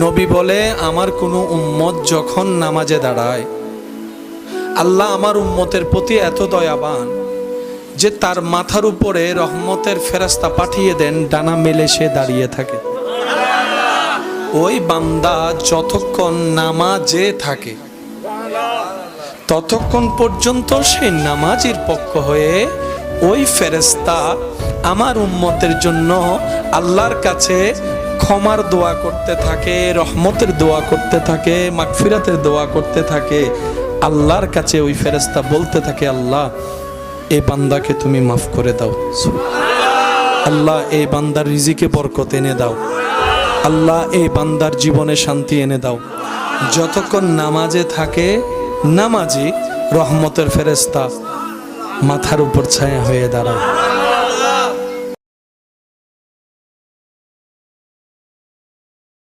নবী বলে, আমার কোনো উম্মত যখন নামাজে দাঁড়ায়, আল্লাহ আমার উম্মতের প্রতি এত দয়াবান যে তার মাথার উপরে রহমতের ফেরেশতা পাঠিয়ে দেন, ডানা মেলে সে দাঁড়িয়ে থাকে। ওই বান্দা যতক্ষণ নামাজে থাকে ততক্ষণ পর্যন্ত সেই নামাজের পক্ষ হয়ে ওই ফেরেশতা আমার উম্মতের জন্য আল্লাহর কাছে ক্ষমার দোয়া করতে থাকে, রহমতের দোয়া করতে থাকে, মাগফিরাতের দোয়া করতে থাকে। আল্লাহর কাছে ওই ফেরেশতা বলতে থাকে, আল্লাহ এই বান্দাকে তুমি মাফ করে দাও, আল্লাহ এই বান্দার রিজিকে বরকত এনে দাও, আল্লাহ এই বান্দার জীবনে শান্তি এনে দাও। যতক্ষণ নামাজে থাকে নামাজি রহমতের ফেরেশতা মাথার উপর ছায়া হয়ে দাঁড়ায়।